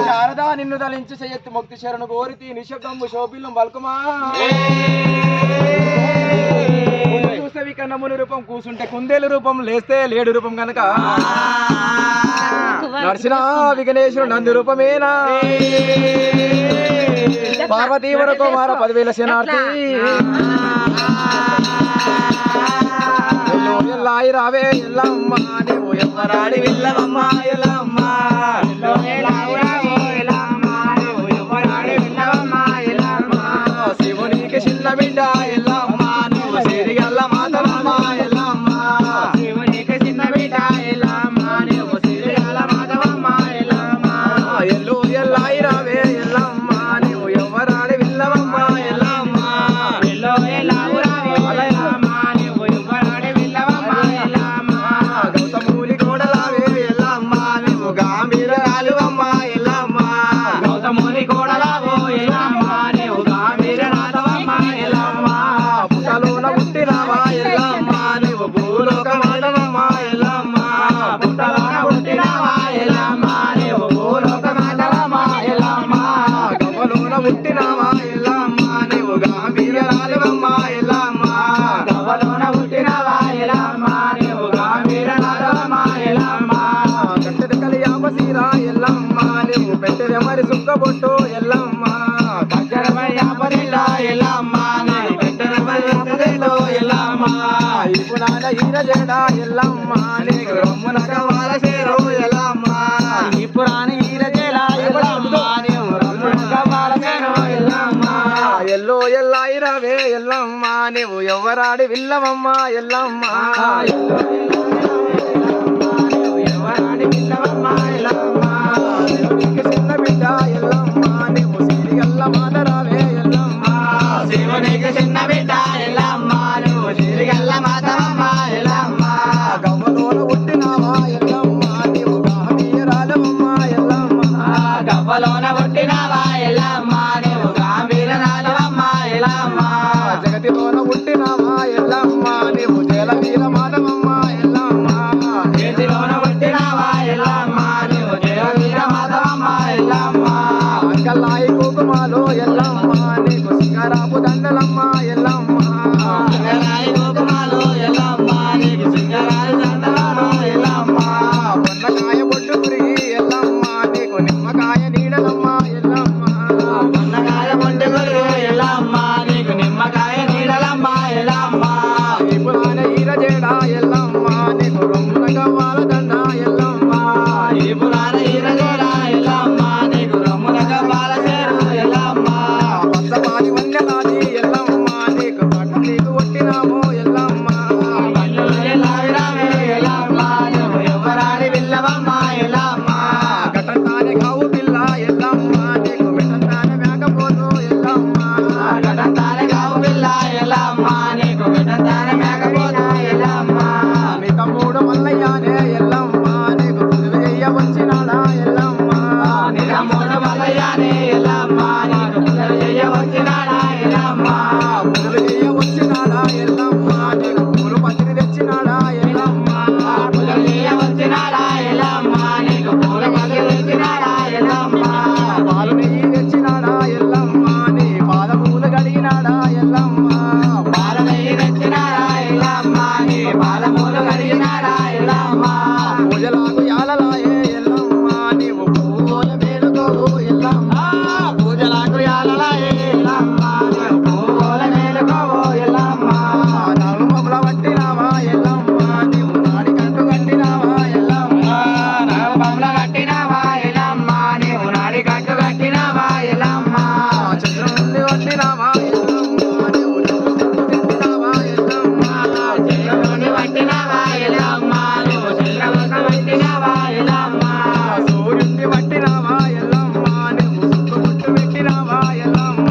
శారదా నిన్ను దళించి చేయెత్తి ముక్తి శరణు కోరితి నిశ్శబ్దము శోభిల్లం బల్కుమా చూసేవి కన్న ముని రూపం కూసుంటే కుందేలు రూపం లేస్తే లేడు రూపం గనక నడిచిన విఘ్నేశ్వరుడు నంది రూపమేనా పార్వతీ వరకు మార 10,000 శనార్థి ఎల్లాయి రావే ఎల్లమ్మ నీవు ఎవరాడి వెళ్ళవమ్మ ఎల్లమ్మ శివునికి చిన్న బిడ్డ ఎల్లమ్మ నువ్వు సిరిగల్ల మాతరమ్మ ఎల్లమ్మ శివునికి చిన్న బిడ్డ ఎల్లమ్మ నువ్వు సిరిగల్ల మాతవమ్మ ఎల్లమ్మ ఎల్లు ఎల్లాయి రావే ఎల్లమ్మ నువ్వు ఎవరాడి వెళ్ళవమ్మ ఎల్లమ్మ ఎల్లో ఎల్లావు రావే ఎల్లమ్మ నువ్వు ఎవరాడి వెళ్ళవమ్మ ఎల్లమ్మ గౌతమూలి కోడలావే ఎల్లమ్మ నువ్వు గాంభీరాలువమ్మ ఎల్లమ్మ గౌతమూలి కోడలావో ఎల్లమ్మ నువ్వు గాంభీరనాథవమ్మ ఎల్లమ్మ పుట్టలోన పుట్టినావా ఎల్లమ్మ నువ్వు భూలోక మాధవమ్మ ఎల్లమ్మ పుట్టలోన పుట్టినావా ఎల్లమ్మ నువ్వు భూలోక మాధవమ్మ ఎల్లమ్మ గవ్వలోన పుట్టినావా ఎల్లమ్మ నువ్వు గాంభీరనాథవమ్మ ఎల్లమ్మ గవ్వలోన పుట్టినావా ఎల్లమ్మ నువ్వు గాంభీరనాథవమ్మ ఎల్లమ్మ కట్టెద కలియాపసీరా ఎల్లమ్మ నువ్వు పెట్టెద మరి సుక్కబొట్టు ఎల్లమ్మ కచ్చరమయ్యాపరిలా ఎల్లమ్మ నువ్వు పెట్టెద మరి సుక్కబొట్టు ఎల్లమ్మ ఇపునాన ఈర జడ ఎల్లమ్మ నీకు రొమ్మున కవాల చేరు ఎల్లమ్మ ఇపురాని ఈర జడ ఎల్లమ్మ నీవు రొమ్మున కవాల చేరు ఎల్లమ్మ ఎల్లో ఎల్లాయి రావే ఎల్లమ్మ నీవు ఎవరాడి విల్లవమ్మ ఎల్లమ్మ ఎల్లో ఎవరాడి విల్లవమ్మ ఎల్లమ్మ శివునికి చిన్న బిడ్డ ఎల్లమ్మ నీవు సిరిగల్ల మాతరావే ఎల్లమ్మ శివునికి చిన్న బిడ్డ ఎల్లమ్మ నువ్వు సిరిగల్ల మాతవమ్మ ఎల్లమ్మ గవ్వలోన పుట్టినావా ఎల్లమ్మ నీవు గాంభీరాలవమ్మ ఎల్లమ్మ గవ్వలోన పుట్టినావా ఎల్లమ్మ నువ్వు గాంభీరనాథవమ్మ ఎల్లమ్మ జగతిలోన పుట్టినావా ఎల్లమ్మ నీవు జలవీర మాధవమ్మ ఎల్లమ్మ చేతిలోన పుట్టినావా ఎల్లమ్మ నువ్వు జలవీర మాధవమ్మ ఎల్లమ్మ అంకల్లాయి కుంకుమాలు ఎల్లమ్మ నీకు సింగరాపు దండలమ్మ ఎల్లమ్మ అంకల్లాయి కుంకుమాలు ఎల్లమ్మ నీకు సింగరాపు దండలమ్మ ఎల్లమ్మ పొన్నకాయ బొట్టు పురిగి ఎల్లమ్మ నీకు నిమ్మకాయ నీడలమ్మ ఎల్లమ్మ పొన్నకాయ బొట్టు పురిగి ఎల్లమ్మ నీకు నిమ్మకాయ నీడలమ్మ ఎల్లమ్మ ఇపురాన ఈర జడ ఎల్లమ్మ నీకు రొమ్మున కవ్వాల దండ ఎల్లమ్మ ఇపురాన ఈర జడ ఎల్లమ్మ నీకు రొమ్మున కవ్వాల చేరు ఎల్లమ్మ పచ్చపాటి వన్నెలాది ఎల్లమ్మ నీకు పట్టు నీకు కొట్టినామో ఎల్లమ్మ ఎల్లమ్మ నువ్వు ఎవరాడి విల్లవమ్మ ఎల్లమ్మ గటంతానే కావు పిల్ల ఎల్లమ్మ నీకు మెటంతానే మేకపోతు ఎల్లమ్మ గటంతానే కావు పిల్ల ఎల్లమ్మ నీకు మెటంతానే మేకపోతు ఎల్లమ్మ నీ తమ్ముడు మల్లయ్యనే ఎల్లమ్మ నీకు పూజలు చెయ్య వచ్చినాడా ఎల్లమ్మ నీ తమ్ముడు మల్లయ్యనే ఎల్లమ్మ నీకు పూజలు చెయ్య వచ్చినాడా ఎల్లమ్మ పూజలు చెయ్య వచ్చినాడా ఎల్లమ్మ నీకు పూలు పత్రి తెచ్చినాడా ఎల్లమ్మ పూజలు చెయ్య వచ్చినాడా ఎల్లమ్మ నీకు పూలు పత్రి తెచ్చినాడా ఎల్లమ్మ పాలు నెయ్యి తెచ్చినాడా ఎల్లమ్మ నీ పాదపూలు కడిగినాడా ఎల్లమ్మ పాలు నెయ్యి తెచ్చినాడా ఎల్లమ్మ నీ పాదపూలు కడిగినాడా ఎల్లమ్మ పట్టినావా ఎల్లమ్మ నువ్వు చంద్రవంక పట్టినావా ఎల్లమ్మ సూర్యుడిని పట్టినావా ఎల్లమ్మ నువ్వు సుక్కబొట్టు పెట్టినావా ఎల్లమ్మ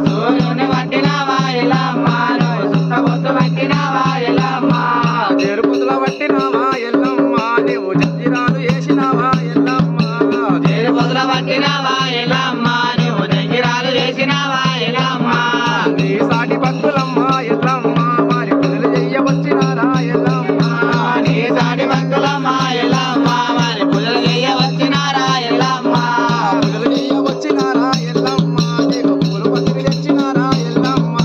సూర్యుడిని పట్టినావా ఎల్లమ్మ నువ్వు సుక్కబొట్టు పెట్టినావా ఎల్లమ్మ జేరుపుతుల పట్టినావా ఎల్లమ్మ నువ్వు జంజిరాలు వేసినావా ఎల్లమ్మ జేరుపుతుల పట్టినావా ఎల్లమ్మ నువ్వు జంజిరాలు వేసినావా ఎల్లమ్మ నీ సాటి భక్తులమ్మ ఎల్లమ్మ మరి పూజలు చెయ్యవచ్చినారా ఎల్లమ్మ నీ సాటి భక్తులమ్మ ఎల్లమ్మ మరి పూజలు చెయ్యవచ్చినారా ఎల్లమ్మ పూజలు చెయ్యవచ్చినారా ఎల్లమ్మ నీకు పూలు పత్రి తెచ్చినారా ఎల్లమ్మ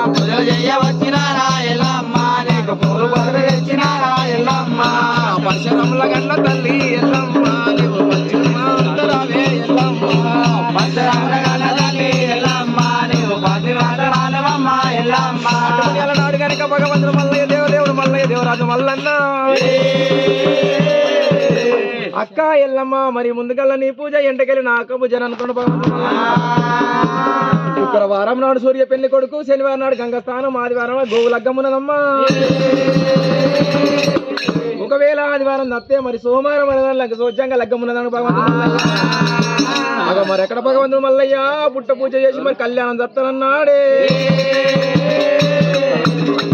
పూజలు చెయ్యవచ్చినారా ఎల్లమ్మ నీకు పూలు పత్రి తెచ్చినారా ఎల్లమ్మ పరశురముల గండ్ల తల్లి ఎల్లమ్మ నీవు పచ్చిరావే ఎల్లమ్మ పరశురముల గండ్ల తల్లి ఎల్లమ్మ నీవు పచ్చిరాలవమ్మ ఎల్లమ్మ నాడు గనుక భగవంతుడు మల్లయ్య దేవుడు మల్లయ్య దేవరాజు మల్లన్న అక్క ఎల్లమ్మ మరి ముందుకల్లా నీ పూజ ఎండకెళ్ళి నా అక్క పూజ అనుకున్న భగవంతుడు శుక్రవారం నాడు సూర్య పెళ్లి కొడుకు శనివారం నాడు గంగ స్నానం ఆదివారం గోవులగ్గమున్నదమ్మా ఒకవేళ ఆదివారం తప్పితే మరి సోమవారం అనేదానికి సోజ్యంగా లగ్గమున్నదని భగవంతుడు మరి ఎక్కడ భగవంతుడు మల్లయ్య పుట్ట పూజ చేసి మరి కళ్యాణం చెప్తానన్నాడే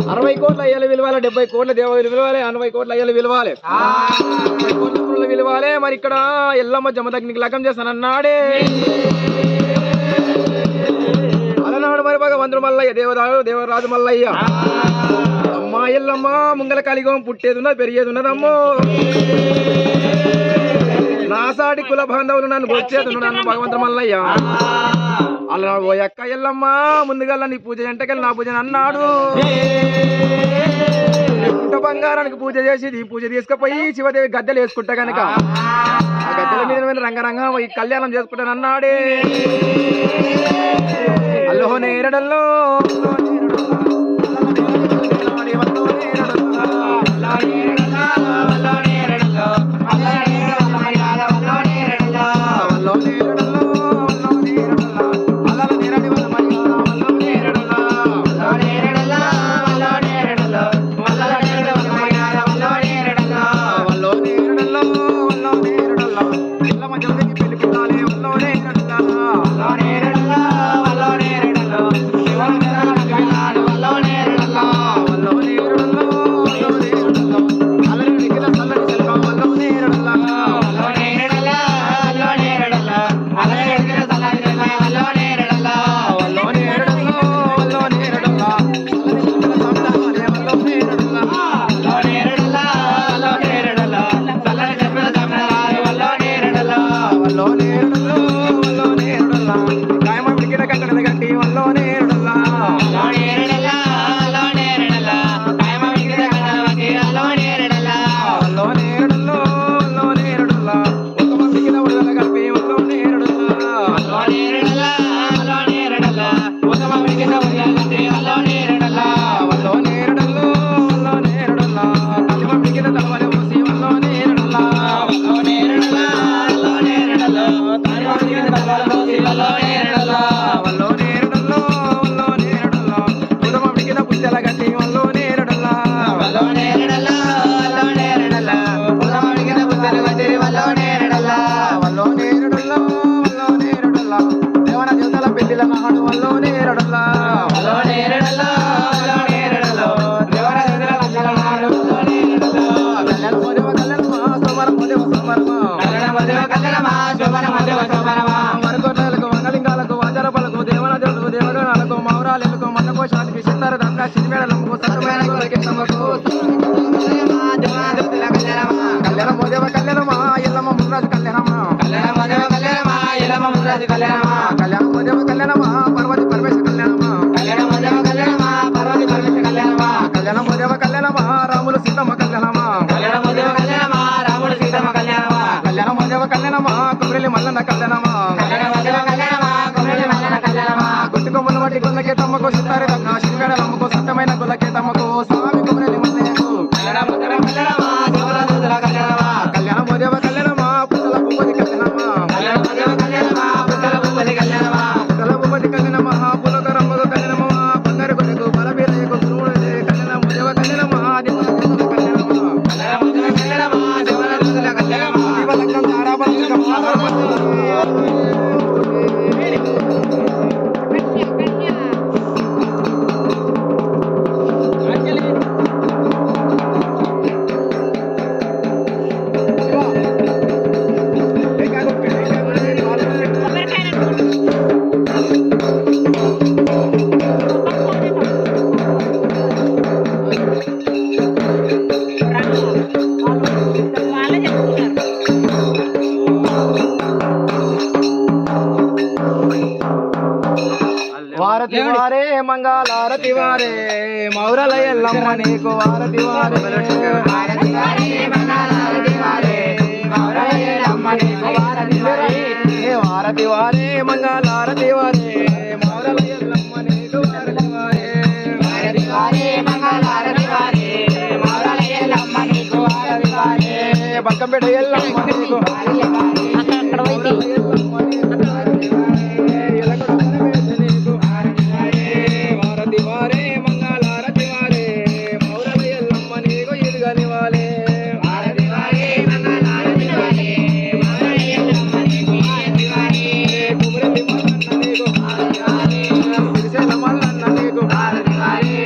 60 కోట్ల అయ్యలు విలువాలి 70 కోట్ల దేవతలు విలువాలి 80 కోట్ల అయ్యలు విలువాలి 30 కోట్ల పురులు విలువాలి మరి ఇక్కడ ఎల్లమ్మ జమదగ్నికి లగ్గం చేస్తానన్నాడే అలనాడు మరి భగవంతుడు మల్లయ్య దేవరాజు మల్లయ్య అమ్మా ఎల్లమ్మ ముంగల కలిగం పుట్టేది ఉన్నది పెరిగేది ఉన్నదమ్మో నా సాటి కుల బాంధవులు నన్ను వచ్చేది నన్ను భగవంతుడు మల్లయ్య అలా ఓ అక్క ఎల్లమ్మ ముందుగా నీ పూజ ఎంటకెళ్ళి నా పూజ అన్నాడు పుట్ట బంగారానికి పూజ చేసి ఈ పూజ తీసుకుపోయి శివదేవి గద్దెలు వేసుకుంటా కనుక ఆ గద్దెల మీద రంగరంగ ఈ కళ్యాణం చేసుకుంటానన్నాడే అల్లో నేరడల్లో రాములు సీతమ్మ కళ్యాణమా కళ్యాణమా కొబ్బరి మల్లన్న కళ్యాణమా గుట్టి కొమ్మల వాటి గుల్లకే తమ్మకు సితారే తమ్మ సిరివేడ నమ్మకు సత్యమైన గుల్లకే తమ్మకు స్వామి కొబ్బరి మల్లయ్యకు కళ్యాణ మోదేవ కళ్యాణమా పుట్టల భూపతి కళ్యాణమా పుట్టల భూపతి కళ్యాణమా పులక రమ్మకు కళ్యాణమా బంగారు గుడ్డకు బలబీరయ్యకు గురువుడు కళ్యాణ మోదేవ కళ్యాణమా కళ్యాణమా ఎల్లమ్మ నీకు వారతి వారే వారతి వారే మంగళారతి వారే మౌరాల ఎల్లమ్మ నీకు వారతి వారే వారతి వారే మంగళారతి వారే మౌరాల ఎల్లమ్మ నీకు వారతి వారే వారతి వారే మంగళారతి వారే మౌరాల ఎల్లమ్మ నీకు వారతి వారే బల్కంపేట ఎల్లమ్మ నీకు అక్కడ వైతి వారతి వారే మంగళారతి వారే మౌరాల ఎల్లమ్మ నీకు ఇరుగని వాలే వారతి వారే మంగళారతి వారే మౌరాల ఎల్లమ్మ నీకు వారతి వారే కుమరలి మల్లన్న నీకు వారతి వారే సిరిసేల మల్లన్న నీకు వారతి వారే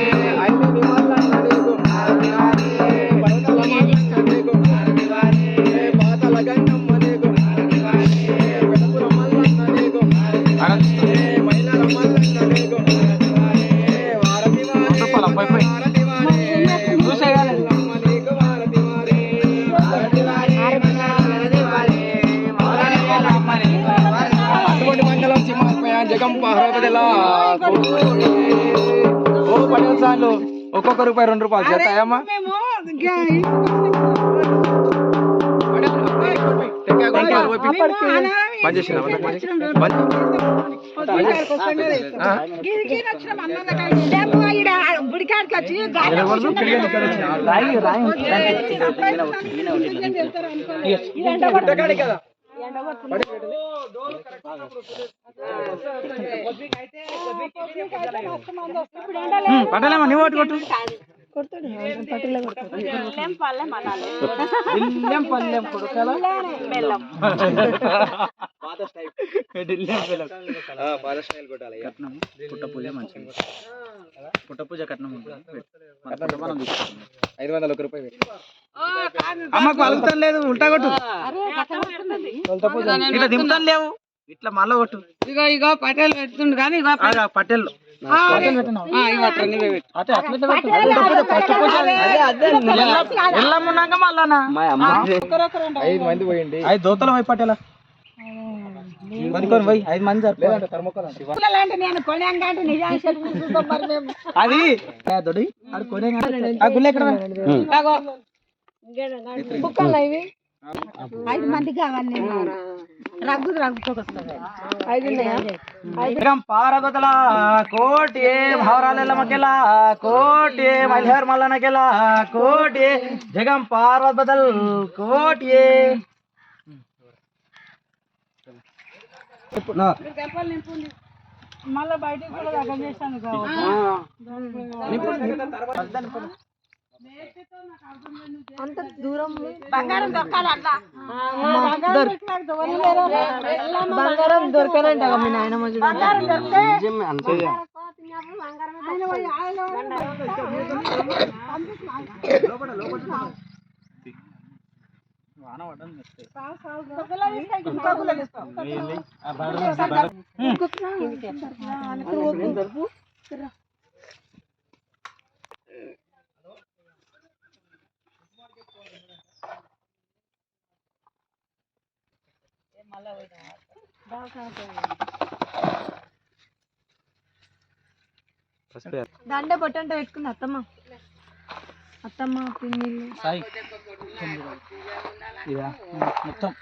ఐలిని మల్లన్న నీకు వారతి వారే పరదల మల్లన్న నీకు వారతి వారే పాతల గంగమ్మ నీకు వారతి వారే వెడపుర మల్లన్న నీకు వారతి వారే మైలర మల్లన్న నీకు వారతి వారే వారతి వారే వారతి వారే ఎల్లమ్మ నీకు వారతి వారే వారతి వారే మంగళారతి వారే మౌరాల ఎల్లమ్మ నీకు వారతి వారే అటువంటి మంగళం సింహాత్మయ జగంప హరపదలా ఓ పడేల సార్లు ఒక్కొక్క రూపాయి 2 రూపాయలు చేస్తాయమ్మా కదా పట్టలేమా నీ ఓటు కొట్టు పుట్ట పూజ కట్నం 501 రూపాయలు అమ్మకు అలుగుతాను లేదు ఉల్టా కొట్టు ఇట్లా దింపుతాను లేవు ఇట్లా మళ్ళా కొట్టు ఇగో పటేల్ పెడుతుండు కానీ పటేల్ ఎల్లమ్మున్నాక మళ్ళా 5 మంది పోయింది 5 దోతలు పోయి పట్టేలా పోయి 5 మంది అది దొడి ఆ గుళ్ళు ఎక్కడ 5 మంది కావాలి పారగొతల కోటి భావరాలెల్లమ్మకెల కోటి మల్హర్ మల్లనకెల కోటి జగం పార్వత బదల్ కోటి మళ్ళీ బయటికి కూడా దగ్గర చేశాను అంత దూరం బంగారం దొరకాలి అట్లా బంగారం దొరకాలంట మీ నాయనమ్మ దండ బొట్టంట పెట్టుకుంది అత్తమ్మ పిన్నిళ్ళు మొత్తం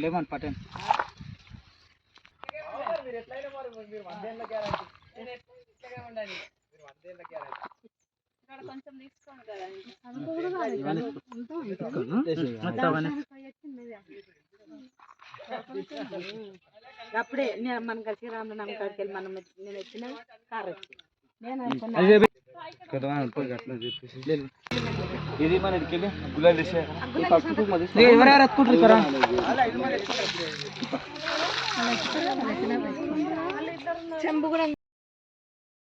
లేమని పట్టండి అప్పుడే మనం కలిసి రామనామ కాడికి వెళ్ళి మనం నేను వచ్చిన కార్ వచ్చి ఇది మన గులాబీ ఎవరెవరు ఎత్తుకుంటారు చెంబు కూడా